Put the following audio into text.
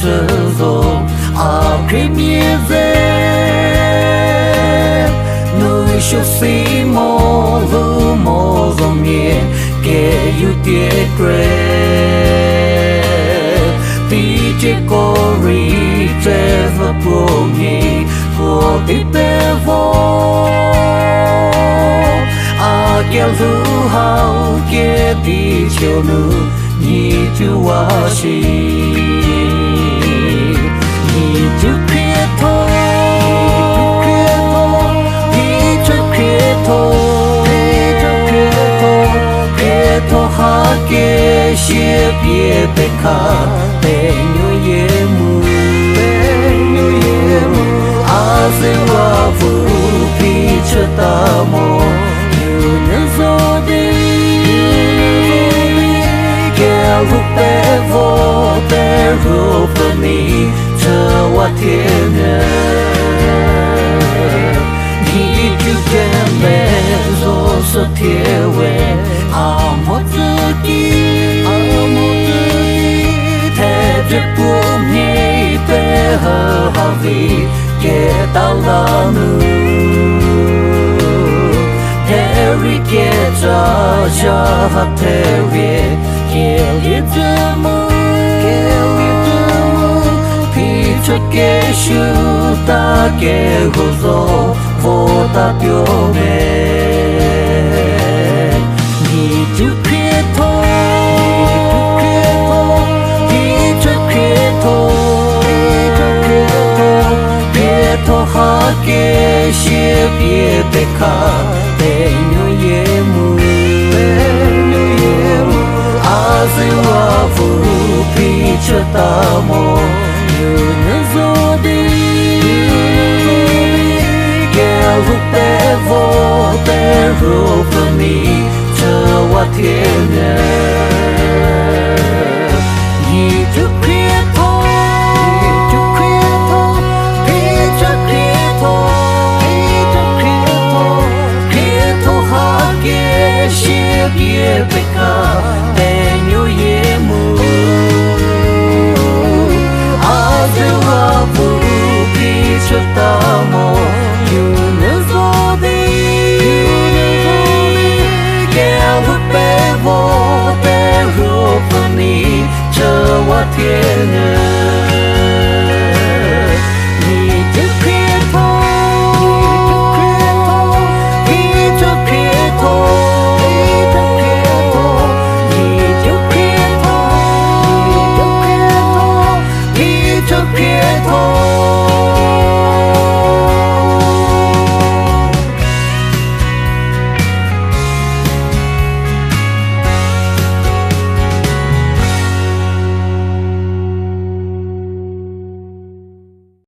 trở rồi à khi mía dê nuôi số xí mô lưu mô dòng nhẹ kể yu tiết rê tí chế cô ri chế và bố nhị của tí bê vô à kéo lưu hào kia tí chiều nữ nhị chú hoa xì nhị chú khía thô tí chú khía thô khía thô hạ kia xia bia bê khá bê nhu yê mù a dê hoa vu pi chơ ta mô yu nê dô đi kê lúc bê vô bê rô bê mi chơ hoa thiên nhê nhị chú kê mê dô sơ thiê wê a mô tư kì thê trê bùm nhê bê hơ hà vi kê ta la nư thê ri kê cha cha ha thê ri kê li tê mù pi chô kê shu ta kê hô dô vô ta tiêu mê nhị chú khía thô pi chô khía thô thô hạ kê xia bia bê khá bê nhu yê mù a dê hoa vu pi chơ ta mô yu nê dô đi kê lúc bê vô bê rô bê mi chơ hoa thiên nhê nhị chú khía thô xia bia bê khá bê nhu yê mù a dê hoa vu pi chơ ta mô yu nê dô đi kê lúc bê vô bê rô bê mi chơ hoa thiên nhê Hãy subscribe